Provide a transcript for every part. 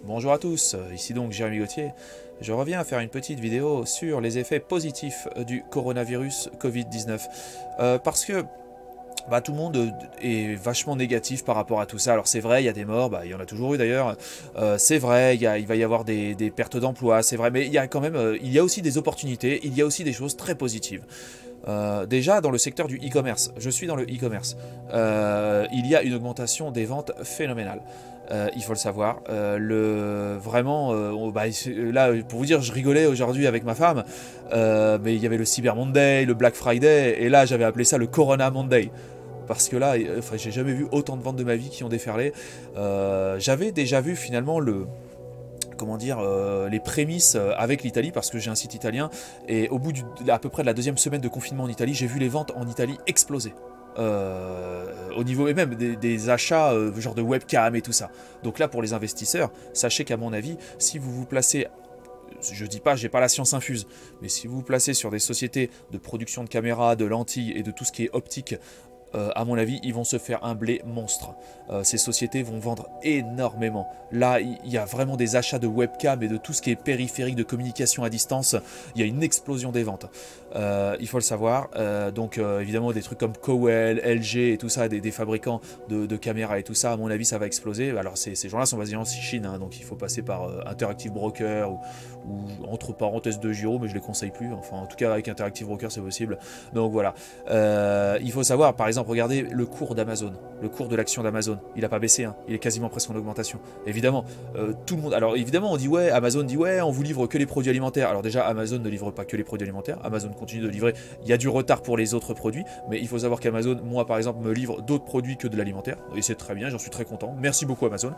Bonjour à tous, ici donc Jérémy Gauthier. Je reviens à faire une petite vidéo sur les effets positifs du coronavirus Covid-19. Parce que tout le monde est vachement négatif par rapport à tout ça. Alors c'est vrai, il y a des morts, il y en a toujours eu d'ailleurs. C'est vrai, il va y avoir des pertes d'emplois, c'est vrai. Mais il y a quand même, il y a aussi des opportunités, il y a aussi des choses très positives. Déjà dans le secteur du e-commerce, je suis dans le e-commerce, il y a une augmentation des ventes phénoménale. Il faut le savoir. Vraiment, là, pour vous dire, je rigolais aujourd'hui avec ma femme, mais il y avait le Cyber Monday, le Black Friday, et là j'avais appelé ça le Corona Monday. Parce que là, j'ai jamais vu autant de ventes de ma vie qui ont déferlé. J'avais déjà vu finalement les prémices avec l'Italie, parce que j'ai un site italien, et au bout à peu près de la deuxième semaine de confinement en Italie, j'ai vu les ventes en Italie exploser. Au niveau et même des achats genre de webcam et tout ça. Donc là pour les investisseurs, sachez qu'à mon avis, si vous vous placez, je dis pas, j'ai pas la science infuse, mais si vous vous placez sur des sociétés de production de caméras, de lentilles et de tout ce qui est optique, à mon avis, ils vont se faire un blé monstre. Ces sociétés vont vendre énormément. Là, il y a vraiment des achats de webcam et de tout ce qui est périphérique de communication à distance. Il y a une explosion des ventes. Il faut le savoir. Donc, évidemment, des trucs comme Cowell, LG et tout ça, des fabricants de caméras et tout ça, à mon avis, ça va exploser. Alors, ces gens-là sont basés en Chine, hein, donc il faut passer par Interactive Broker ou entre parenthèses de Giro, mais je les conseille plus. Enfin, en tout cas, avec Interactive Broker, c'est possible. Donc, voilà. Il faut savoir, par exemple, regardez le cours d'Amazon, le cours de l'action d'Amazon, il n'a pas baissé, hein, il est quasiment presque en augmentation. Évidemment, tout le monde. Alors évidemment, on dit ouais, Amazon dit ouais, on vous livre que les produits alimentaires. Alors déjà, Amazon ne livre pas que les produits alimentaires, Amazon continue de livrer. Il y a du retard pour les autres produits, mais il faut savoir qu'Amazon, moi par exemple, me livre d'autres produits que de l'alimentaire, et c'est très bien, j'en suis très content. Merci beaucoup Amazon.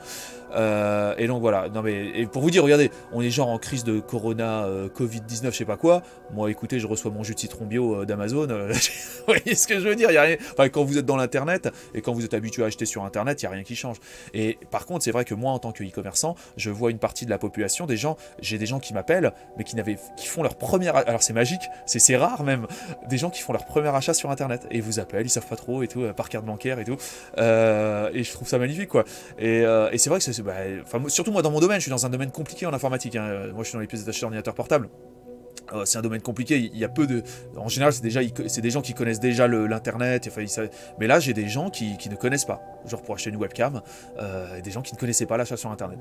Et donc voilà. Non mais et pour vous dire, regardez, on est genre en crise de Corona, Covid-19, je sais pas quoi. Moi, écoutez, je reçois mon jus de citron bio d'Amazon. Vous voyez ce que je veux dire? Il y a rien. Enfin, quand vous êtes dans l'internet et quand vous êtes habitué à acheter sur internet, il n'y a rien qui change. Et par contre, c'est vrai que moi, en tant que e-commerçant, je vois une partie de la population, j'ai des gens qui m'appellent, mais qui font leur première. Alors c'est magique, c'est rare même, des gens qui font leur premier achat sur internet et ils vous appellent, ils savent pas trop et tout, par carte bancaire et tout. Et je trouve ça magnifique quoi. Et c'est vrai que surtout moi dans mon domaine, je suis dans un domaine compliqué en informatique. Hein. Moi, je suis dans les pièces détachées d'ordinateurs portables. C'est un domaine compliqué, il y a peu de... En général, c'est des gens qui connaissent déjà l'internet, mais là, j'ai des gens qui ne connaissent pas, genre pour acheter une webcam, des gens qui ne connaissaient pas l'achat sur internet.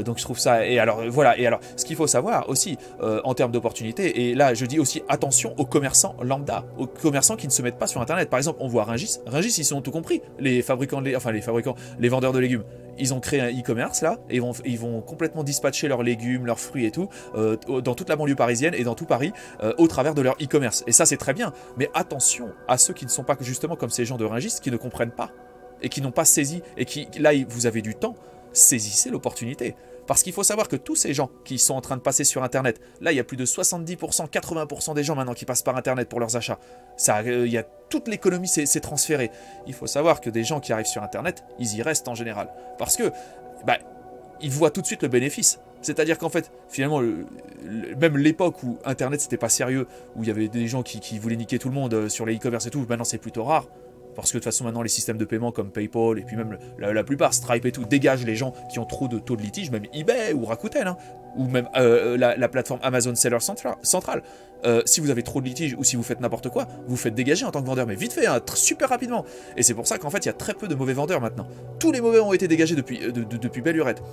Donc je trouve ça... Et alors, voilà, et alors, ce qu'il faut savoir aussi, en termes d'opportunités, et là, je dis aussi attention aux commerçants lambda, aux commerçants qui ne se mettent pas sur internet. Par exemple, on voit Rungis, ils sont tout compris, les vendeurs de légumes. Ils ont créé un e-commerce là, et ils vont complètement dispatcher leurs légumes, leurs fruits et tout, dans toute la banlieue parisienne et dans tout Paris, au travers de leur e-commerce. Et ça, c'est très bien. Mais attention à ceux qui ne sont pas justement comme ces gens de Rungis, qui ne comprennent pas, et qui n'ont pas saisi, et qui, là, vous avez du temps, saisissez l'opportunité. Parce qu'il faut savoir que tous ces gens qui sont en train de passer sur Internet, là il y a plus de 70%, 80% des gens maintenant qui passent par Internet pour leurs achats. Toute l'économie s'est transférée. Il faut savoir que des gens qui arrivent sur Internet, ils y restent en général. Parce que, ils voient tout de suite le bénéfice. C'est-à-dire qu'en fait, finalement, même l'époque où Internet c'était pas sérieux, où il y avait des gens qui voulaient niquer tout le monde sur les e-commerce et tout, maintenant c'est plutôt rare. Parce que de toute façon, maintenant, les systèmes de paiement comme PayPal et puis même la plupart, Stripe et tout, dégagent les gens qui ont trop de taux de litige, même eBay ou Rakuten, hein, ou même la plateforme Amazon Seller Central. Si vous avez trop de litiges ou si vous faites n'importe quoi, vous faites dégager en tant que vendeur, mais vite fait, hein, super rapidement. Et c'est pour ça qu'en fait, il y a très peu de mauvais vendeurs maintenant. Tous les mauvais ont été dégagés depuis belle lurette.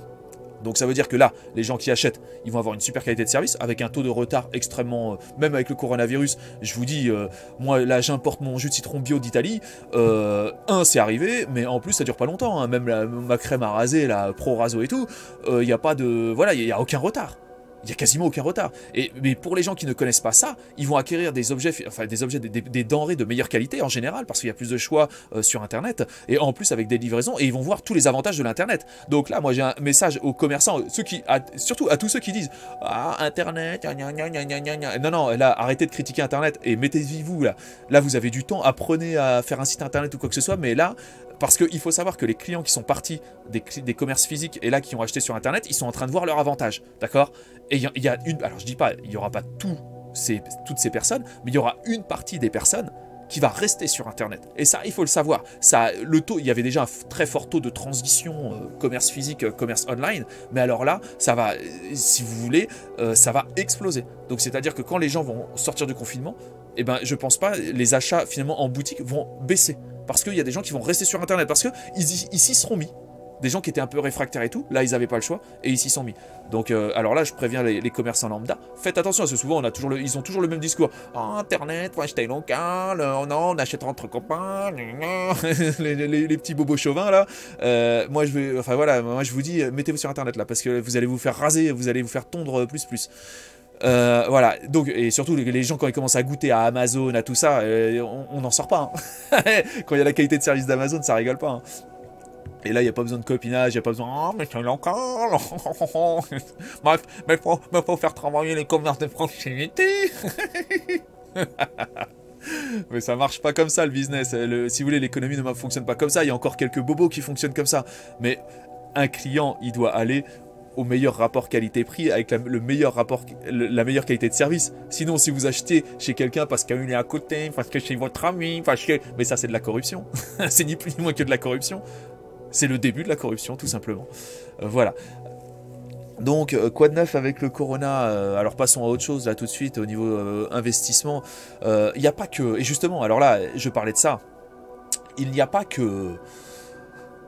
Donc ça veut dire que là, les gens qui achètent, ils vont avoir une super qualité de service, avec un taux de retard extrêmement... même avec le coronavirus, je vous dis, moi là j'importe mon jus de citron bio d'Italie, c'est arrivé, mais en plus ça dure pas longtemps, hein. Même ma crème à raser, la Pro Raso et tout, il n'y a pas de... Voilà, il n'y a aucun retard. Il n'y a quasiment aucun retard. Mais pour les gens qui ne connaissent pas ça, ils vont acquérir des denrées de meilleure qualité en général, parce qu'il y a plus de choix sur Internet, et en plus avec des livraisons, et ils vont voir tous les avantages de l'Internet. Donc là, moi j'ai un message aux commerçants, surtout à tous ceux qui disent « Ah, Internet, gna gna gna gna gna gna. » Non, là, arrêtez de critiquer Internet, et mettez-y-vous là. Là, vous avez du temps, apprenez à faire un site Internet ou quoi que ce soit, mais là... Parce qu'il faut savoir que les clients qui sont partis des commerces physiques et là qui ont acheté sur Internet, ils sont en train de voir leur avantage, d'accord? Et il y a une... Alors je dis pas, il n'y aura pas toutes ces personnes, mais il y aura une partie des personnes qui va rester sur Internet. Et ça, il faut le savoir. Ça, le taux, il y avait déjà un très fort taux de transition commerce physique, commerce online, mais alors là, ça va, si vous voulez, ça va exploser. Donc c'est-à-dire que quand les gens vont sortir du confinement, eh ben, je pense pas, les achats finalement en boutique vont baisser. Parce qu'il y a des gens qui vont rester sur Internet, parce qu'ils s'y seront mis. Des gens qui étaient un peu réfractaires et tout, là ils n'avaient pas le choix et ils s'y sont mis. Donc alors là je préviens les commerçants lambda, faites attention parce que souvent ils ont toujours le même discours. Oh, Internet, faut acheter local, oh non, on achète entre copains, les petits bobos chauvins là. Moi je vous dis, mettez-vous sur Internet là parce que vous allez vous faire raser, vous allez vous faire tondre plus. Voilà, donc, et surtout les gens quand ils commencent à goûter à Amazon, à tout ça, on n'en sort pas. Hein. Quand il y a la qualité de service d'Amazon, ça rigole pas. Hein. Et là, il n'y a pas besoin de copinage, il n'y a pas besoin. Oh, mais c'est local. Bref, mais faut faire travailler les commerces de proximité. Mais ça marche pas comme ça le business. Si vous voulez, l'économie ne fonctionne pas comme ça. Il y a encore quelques bobos qui fonctionnent comme ça. Mais un client, il doit aller au meilleur rapport qualité-prix avec la meilleure qualité de service. Sinon, si vous achetez chez quelqu'un parce qu'il est à côté, parce que chez votre ami, mais ça c'est de la corruption. C'est ni plus ni moins que de la corruption. C'est le début de la corruption, tout simplement. Voilà. Donc, quoi de neuf avec le Corona? Alors, passons à autre chose, là, tout de suite, au niveau investissement. Il n'y a pas que... Et justement, alors là, je parlais de ça. Il n'y a pas que...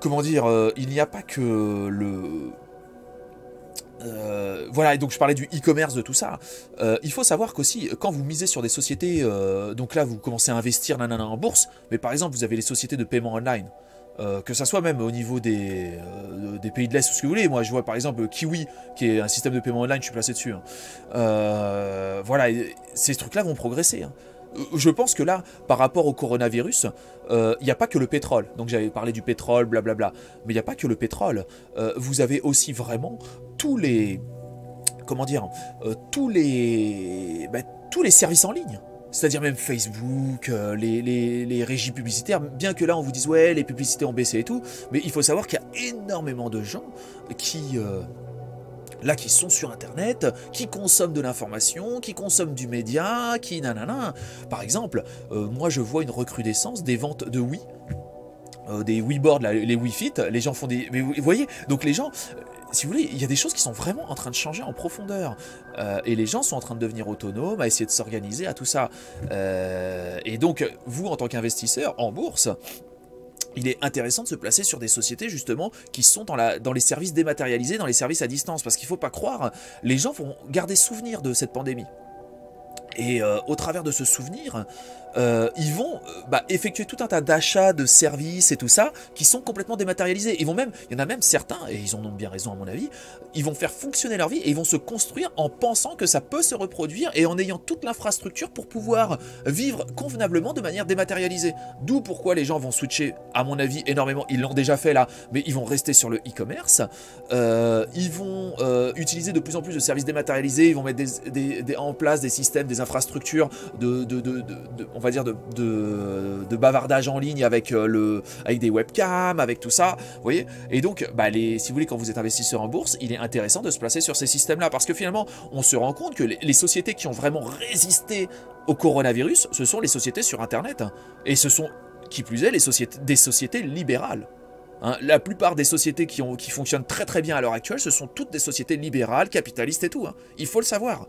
Comment dire? Il n'y a pas que le... voilà, et donc je parlais du e-commerce, de tout ça. Il faut savoir qu'aussi, quand vous misez sur des sociétés... donc là, vous commencez à investir en bourse, mais par exemple, vous avez les sociétés de paiement online. Que ça soit même au niveau des pays de l'Est ou ce que vous voulez. Moi je vois par exemple Kiwi qui est un système de paiement online, je suis placé dessus. Hein. Voilà, ces trucs là vont progresser. Hein. Je pense que là, par rapport au coronavirus, il n'y a pas que le pétrole. Donc j'avais parlé du pétrole, blablabla. Mais il n'y a pas que le pétrole. Vous avez aussi vraiment tous les... Comment dire tous les services en ligne. C'est-à-dire même Facebook, les régies publicitaires, bien que là on vous dise ouais les publicités ont baissé et tout, mais il faut savoir qu'il y a énormément de gens qui sont sur Internet, qui consomment de l'information, qui consomment du média, qui nanana. Par exemple, moi je vois une recrudescence des ventes de Wii, des Wii Boards, les Wii Fit, les gens font des... Mais vous voyez, donc les gens... Si vous voulez, il y a des choses qui sont vraiment en train de changer en profondeur. Et les gens sont en train de devenir autonomes, à essayer de s'organiser, à tout ça. Et donc, vous, en tant qu'investisseur en bourse, il est intéressant de se placer sur des sociétés, justement, qui sont dans les services dématérialisés, dans les services à distance. Parce qu'il ne faut pas croire, les gens vont garder souvenir de cette pandémie. Et au travers de ce souvenir, ils vont effectuer tout un tas d'achats, de services et tout ça, qui sont complètement dématérialisés. Il y en a même certains, et ils en ont bien raison à mon avis, ils vont faire fonctionner leur vie et ils vont se construire en pensant que ça peut se reproduire et en ayant toute l'infrastructure pour pouvoir vivre convenablement de manière dématérialisée. D'où pourquoi les gens vont switcher, à mon avis, énormément. Ils l'ont déjà fait là, mais ils vont rester sur le e-commerce. Ils vont utiliser de plus en plus de services dématérialisés. Ils vont mettre en place des systèmes, des infrastructures on va dire de bavardage en ligne avec des webcams, avec tout ça, vous voyez. Et donc, si vous voulez, quand vous êtes investisseur en bourse, il est intéressant de se placer sur ces systèmes-là, parce que finalement, on se rend compte que les sociétés qui ont vraiment résisté au coronavirus, ce sont les sociétés sur Internet, hein. Et ce sont, qui plus est, des sociétés libérales. Hein, la plupart des sociétés qui fonctionnent très très bien à l'heure actuelle, ce sont toutes des sociétés libérales, capitalistes et tout. Hein. Il faut le savoir.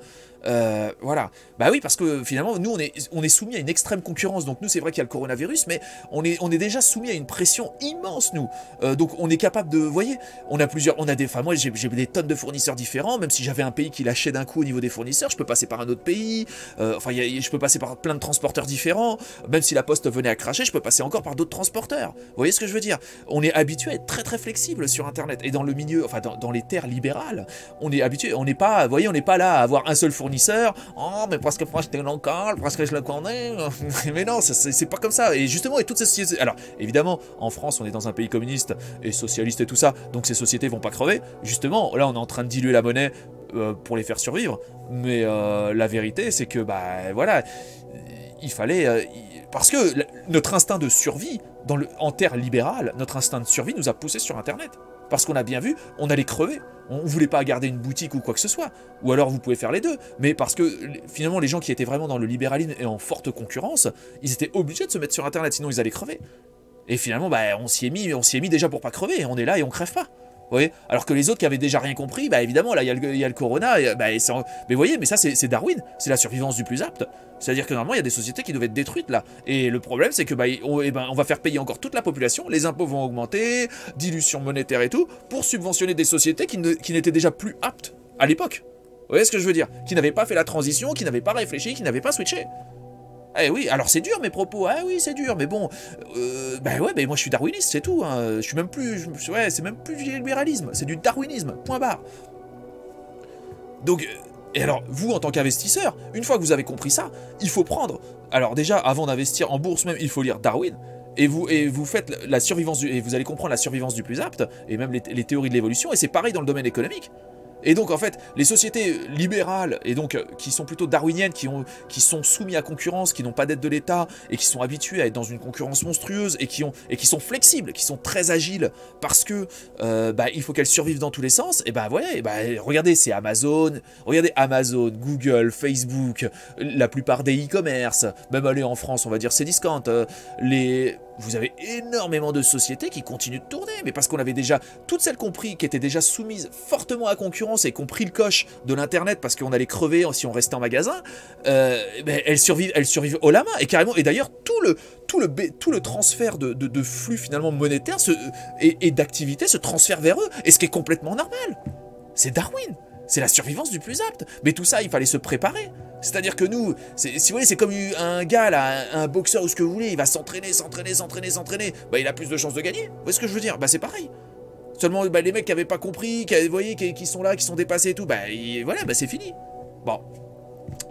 Voilà. Bah oui, parce que finalement, nous, on est soumis à une extrême concurrence. Donc nous, c'est vrai qu'il y a le coronavirus, mais on est déjà soumis à une pression immense, nous. Donc on est capable de... Vous voyez, moi, j'ai des tonnes de fournisseurs différents. Même si j'avais un pays qui lâchait d'un coup au niveau des fournisseurs, je peux passer par un autre pays. Je peux passer par plein de transporteurs différents. Même si la poste venait à cracher, je peux passer encore par d'autres transporteurs. Vous voyez ce que je veux dire? On est habitué à être très très flexible sur Internet. Et dans le milieu, dans les terres libérales, on est habitué. On n'est pas, vous voyez, on n'est pas là à avoir un seul fournisseur. Oh, mais parce que moi j'étais local, parce que je le connais. Mais non, c'est pas comme ça. Et justement, toutes ces sociétés. Alors, évidemment, en France, on est dans un pays communiste et socialiste et tout ça, donc ces sociétés vont pas crever. Justement, là, on est en train de diluer la monnaie pour les faire survivre. Mais la vérité, c'est que, voilà, il fallait. Parce que notre instinct de survie, en terre libérale, notre instinct de survie nous a poussé sur Internet. parce qu'on a bien vu, on allait crever. On voulait pas garder une boutique ou quoi que ce soit. Ou alors vous pouvez faire les deux. Mais parce que finalement les gens qui étaient vraiment dans le libéralisme et en forte concurrence, ils étaient obligés de se mettre sur internet, sinon ils allaient crever. Et finalement bah, on s'y est mis déjà pour pas crever. On est là et on crève pas. Vous voyez, alors que les autres qui avaient déjà rien compris, bah évidemment là il y a le corona, bah, mais vous voyez, mais ça c'est Darwin, c'est la survivance du plus apte. C'est-à-dire que normalement il y a des sociétés qui devaient être détruites là. Et le problème c'est que bah, on va faire payer encore toute la population, les impôts vont augmenter, dilution monétaire et tout, pour subventionner des sociétés qui n'étaient déjà plus aptes à l'époque. Vous voyez ce que je veux dire? Qui n'avaient pas fait la transition, qui n'avaient pas réfléchi, qui n'avaient pas switché. Eh oui, alors c'est dur mes propos, ah oui c'est dur, mais bon, bah ouais, mais moi je suis darwiniste, c'est tout, hein. Je suis même plus, ouais, c'est même plus du libéralisme, c'est du darwinisme, point barre. Donc, et alors, vous en tant qu'investisseur, une fois que vous avez compris ça, il faut prendre, alors déjà, avant d'investir en bourse même, il faut lire Darwin, et vous faites la survivance, et vous allez comprendre la survivance du plus apte, et même les théories de l'évolution, et c'est pareil dans le domaine économique. Et donc en fait, les sociétés libérales, et donc qui sont plutôt darwiniennes, qui sont soumis à concurrence, qui n'ont pas d'aide de l'État, et qui sont habitués à être dans une concurrence monstrueuse, et qui sont flexibles, qui sont très agiles, parce que bah, il faut qu'elles survivent dans tous les sens, et bah ouais, bah, regardez, c'est Amazon, regardez Amazon, Google, Facebook, la plupart des e-commerce, même aller en France, on va dire Cdiscount, vous avez énormément de sociétés qui continuent de tourner, mais parce qu'on avait déjà, toutes celles compris, qui étaient déjà soumises fortement à concurrence et qui ont pris le coche de l'internet parce qu'on allait crever si on restait en magasin, ben elles survivent haut la main, et carrément, et d'ailleurs tout le transfert de flux finalement monétaire et d'activité se transfère vers eux, et ce qui est complètement normal. C'est Darwin, c'est la survivance du plus apte, mais tout ça il fallait se préparer. C'est-à-dire que nous, si vous voulez, c'est comme un gars là, un boxeur ou ce que vous voulez, il va s'entraîner, bah il a plus de chances de gagner. Vous voyez ce que je veux dire? Bah c'est pareil. Seulement bah, les mecs qui avaient pas compris, vous voyez, qui sont là, qui sont dépassés et tout, bah voilà, bah c'est fini. Bon.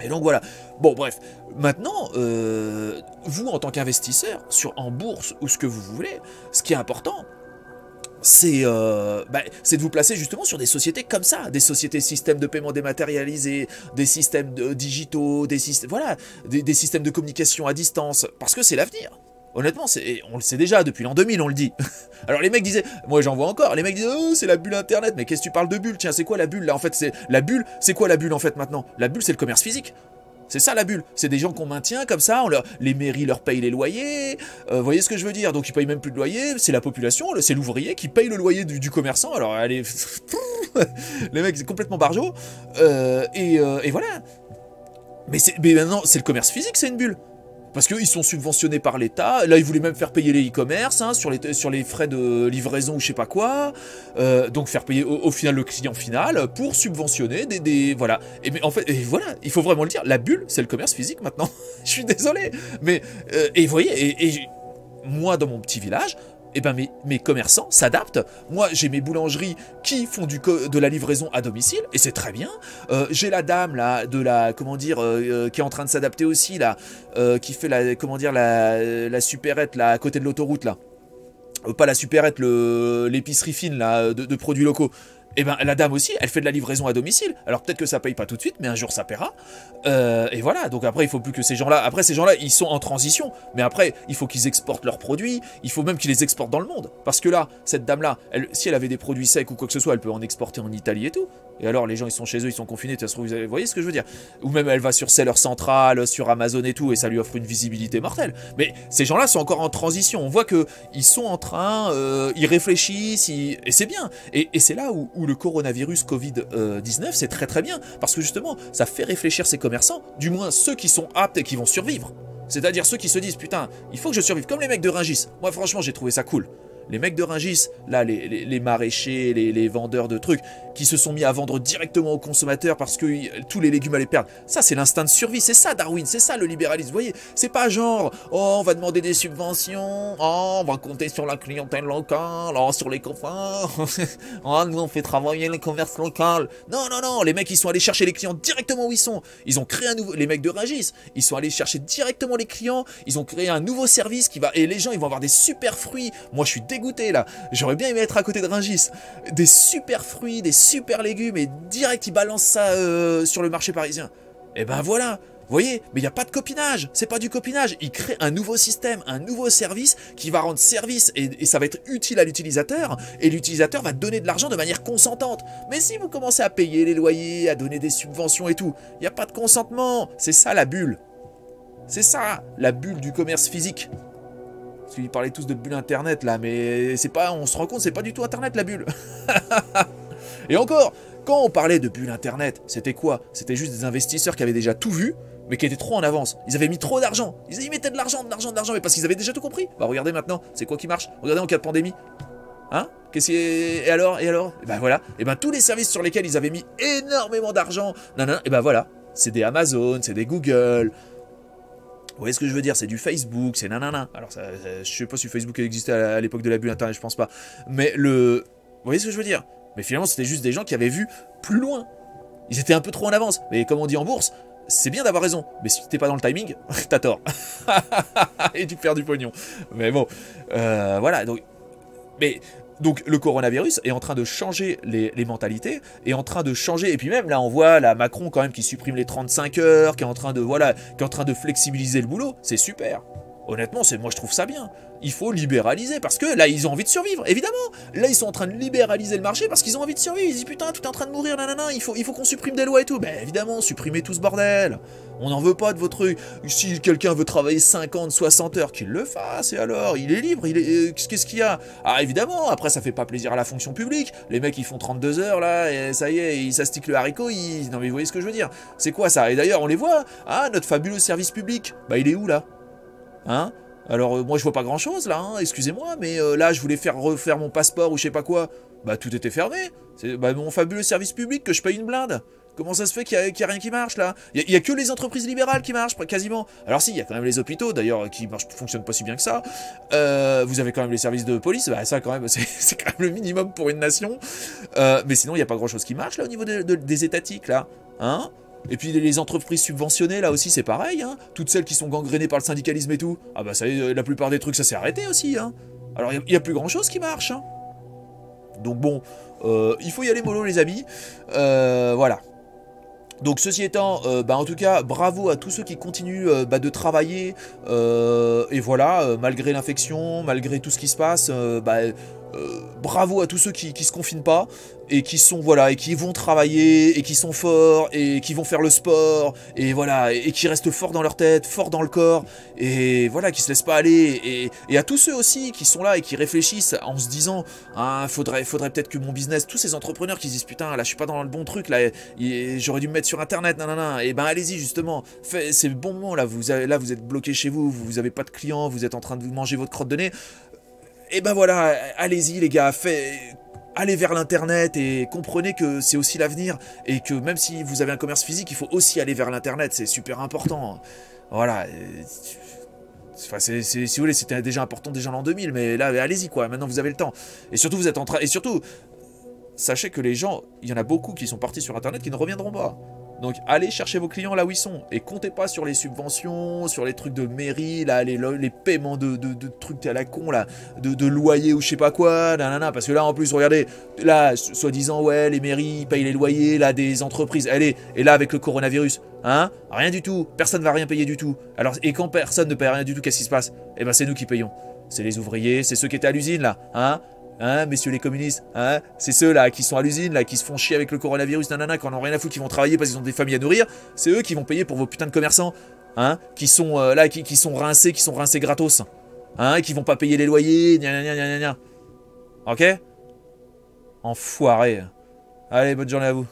Et donc voilà. Bon bref, maintenant, vous en tant qu'investisseur, en bourse ou ce que vous voulez, ce qui est important, c'est de vous placer justement sur des sociétés comme ça, des sociétés systèmes de paiement dématérialisés, des systèmes digitaux, des systèmes de communication à distance, parce que c'est l'avenir. Honnêtement, on le sait déjà, depuis l'an 2000, on le dit. Alors les mecs disaient, moi j'en vois encore, les mecs disaient, oh c'est la bulle internet, mais qu'est-ce que tu parles de bulle? Tiens, c'est quoi la bulle là? En fait, c'est quoi la bulle en fait maintenant? La bulle, c'est le commerce physique. C'est ça la bulle, c'est des gens qu'on maintient comme ça, les mairies leur payent les loyers, vous voyez ce que je veux dire, donc ils payent même plus de loyer, c'est la population, c'est l'ouvrier qui paye le loyer du commerçant, alors allez, les mecs c'est complètement barjot, et voilà. Mais maintenant c'est le commerce physique, c'est une bulle. Parce qu'ils sont subventionnés par l'État. Là, ils voulaient même faire payer les e-commerce hein, sur les frais de livraison ou je sais pas quoi. Donc faire payer au final le client final pour subventionner voilà. Mais en fait, et voilà, il faut vraiment le dire. La bulle, c'est le commerce physique maintenant. Je suis désolé, mais et vous voyez, et moi dans mon petit village. Eh ben mes commerçants s'adaptent. Moi, j'ai mes boulangeries qui font de la livraison à domicile, et c'est très bien. J'ai la dame là comment dire, qui est en train de s'adapter aussi là, qui fait la supérette là à côté de l'autoroute là. Pas la supérette, l'épicerie fine là de produits locaux. Et ben la dame aussi, elle fait de la livraison à domicile. Alors peut-être que ça paye pas tout de suite, mais un jour ça paiera. Et voilà, donc après il faut plus que ces gens-là... Après ces gens-là, ils sont en transition. Mais après, il faut qu'ils exportent leurs produits. Il faut même qu'ils les exportent dans le monde. Parce que là, cette dame-là, si elle avait des produits secs ou quoi que ce soit, elle peut en exporter en Italie et tout. Et alors les gens ils sont chez eux, ils sont confinés, vous voyez ce que je veux dire? Ou même elle va sur Seller Central, sur Amazon et tout, et ça lui offre une visibilité mortelle. Mais ces gens-là sont encore en transition. On voit que ils sont en train, ils réfléchissent, et c'est bien. Et c'est là où le coronavirus Covid-19, c'est très très bien. Parce que justement, ça fait réfléchir ces commerçants, du moins ceux qui sont aptes et qui vont survivre. C'est-à-dire ceux qui se disent, putain, il faut que je survive. Comme les mecs de Rungis. Moi franchement, j'ai trouvé ça cool. Les mecs de Rungis, là, les maraîchers, les vendeurs de trucs, qui se sont mis à vendre directement aux consommateurs parce que tous les légumes allaient perdre. Ça, c'est l'instinct de survie, c'est ça Darwin, c'est ça le libéralisme. Vous voyez, c'est pas genre, oh, on va demander des subventions, oh, on va compter sur la clientèle locale, oh, sur les copains, oh, nous on fait travailler les commerces locaux. Non, non, non, les mecs, ils sont allés chercher les clients directement où ils sont. Ils ont créé un nouveau, les mecs de Rungis, ils sont allés chercher directement les clients, ils ont créé un nouveau service et les gens, ils vont avoir des super fruits. Moi, je suis dégoûté là, j'aurais bien aimé être à côté de Rungis. Des super fruits, des super légumes, et direct ils balancent ça sur le marché parisien. Et ben voilà, vous voyez, mais il n'y a pas de copinage, c'est pas du copinage. Ils créent un nouveau système, un nouveau service qui va rendre service et ça va être utile à l'utilisateur et l'utilisateur va donner de l'argent de manière consentante. Mais si vous commencez à payer les loyers, à donner des subventions et tout, il n'y a pas de consentement. C'est ça la bulle. C'est ça la bulle du commerce physique. Parce qu'ils parlaient tous de bulle internet là, mais c'est pas, on se rend compte, c'est pas du tout internet la bulle. Et encore, quand on parlait de bulle internet, c'était quoi? C'était juste des investisseurs qui avaient déjà tout vu, mais qui étaient trop en avance. Ils avaient mis trop d'argent. Ils mettaient de l'argent, mais parce qu'ils avaient déjà tout compris. Bah regardez maintenant, c'est quoi qui marche? Regardez en cas de pandémie. Hein? Qu'est-ce qui est... Et alors? Et ben voilà. Et ben tous les services sur lesquels ils avaient mis énormément d'argent, et ben voilà. C'est des Amazon, c'est des Google. Vous voyez ce que je veux dire? C'est du Facebook, c'est nanana. Alors je sais pas si Facebook existait à l'époque de la bulle internet, je pense pas. Mais le... Vous voyez ce que je veux dire? Mais finalement, c'était juste des gens qui avaient vu plus loin. Ils étaient un peu trop en avance. Mais comme on dit en bourse, c'est bien d'avoir raison. Mais si t'es pas dans le timing, t'as tort. Et tu perds du pognon. Mais bon, voilà. Donc le coronavirus est en train de changer les mentalités, est en train de changer, et puis même là on voit la Macron quand même qui supprime les 35 heures, qui est en train de flexibiliser le boulot, c'est super. Honnêtement, moi je trouve ça bien. Il faut libéraliser parce que là ils ont envie de survivre, évidemment. Là ils sont en train de libéraliser le marché parce qu'ils ont envie de survivre. Ils disent putain, tout est en train de mourir, nanana, il faut qu'on supprime des lois et tout. Ben évidemment, supprimez tout ce bordel. On n'en veut pas de votre truc. Si quelqu'un veut travailler 50, 60 heures, qu'il le fasse, et alors il est libre, qu'est-ce qu'il y a? Ah évidemment, après ça fait pas plaisir à la fonction publique. Les mecs ils font 32 heures là, et ça y est, ils s'astiquent le haricot, Non mais vous voyez ce que je veux dire? C'est quoi ça? Et d'ailleurs on les voit, ah notre fabuleux service public, bah il est où là? Hein? Alors moi je vois pas grand chose là, hein, excusez-moi, mais là je voulais refaire mon passeport ou je sais pas quoi, bah tout était fermé, c'est mon fabuleux service public que je paye une blinde. Comment ça se fait qu'il y a rien qui marche là? Il y a que les entreprises libérales qui marchent quasiment. Alors si, il y a quand même les hôpitaux d'ailleurs qui fonctionnent pas si bien que ça. Vous avez quand même les services de police, bah ça quand même c'est quand même le minimum pour une nation. Mais sinon il y a pas grand chose qui marche là au niveau des étatiques là, hein? Et puis les entreprises subventionnées, là aussi, c'est pareil, hein. Toutes celles qui sont gangrénées par le syndicalisme et tout. Ah bah ça y est, la plupart des trucs, ça s'est arrêté aussi, hein. Alors il n'y a plus grand chose qui marche, hein. Donc bon, il faut y aller mollo les amis. Voilà. Donc ceci étant, en tout cas, bravo à tous ceux qui continuent de travailler. Et voilà, malgré l'infection, malgré tout ce qui se passe, bravo à tous ceux qui se confinent pas et qui sont et qui vont travailler et qui sont forts et qui vont faire le sport et voilà et qui restent forts dans leur tête, forts dans le corps et voilà qui se laissent pas aller et à tous ceux aussi qui sont là et qui réfléchissent en se disant ah, faudrait peut-être que mon business, tous ces entrepreneurs qui se disent putain là je suis pas dans le bon truc là j'aurais dû me mettre sur internet nanana et ben allez-y justement c'est le bon moment là vous êtes bloqué chez vous avez pas de clients, vous êtes en train de vous manger votre crotte de nez. Et ben voilà, allez-y les gars, allez vers l'internet et comprenez que c'est aussi l'avenir et que même si vous avez un commerce physique, il faut aussi aller vers l'internet, c'est super important. Voilà. Enfin, si vous voulez, c'était déjà important déjà en l'an 2000, mais là, allez-y quoi, maintenant vous avez le temps. Et surtout, vous êtes en train... Et surtout, sachez que les gens, il y en a beaucoup qui sont partis sur internet qui ne reviendront pas. Donc allez chercher vos clients là où ils sont et comptez pas sur les subventions, sur les trucs de mairie, là, les paiements de trucs à la con, là, de loyer ou je sais pas quoi, nanana, parce que là en plus, regardez, là, soi-disant, ouais, les mairies payent les loyers, là, des entreprises, allez, et là avec le coronavirus, hein, rien du tout, personne va rien payer du tout. Alors, et quand personne ne paye rien du tout, qu'est-ce qui se passe? Eh ben c'est nous qui payons. C'est les ouvriers, c'est ceux qui étaient à l'usine là, hein? Hein, messieurs les communistes, hein, c'est ceux là qui sont à l'usine, là, qui se font chier avec le coronavirus, nanana, qui en ont rien à foutre, qui vont travailler parce qu'ils ont des familles à nourrir, c'est eux qui vont payer pour vos putains de commerçants, hein, qui sont là, qui sont rincés gratos, hein, et qui vont pas payer les loyers, gna gna gna gna gna. Ok? Enfoiré. Allez, bonne journée à vous.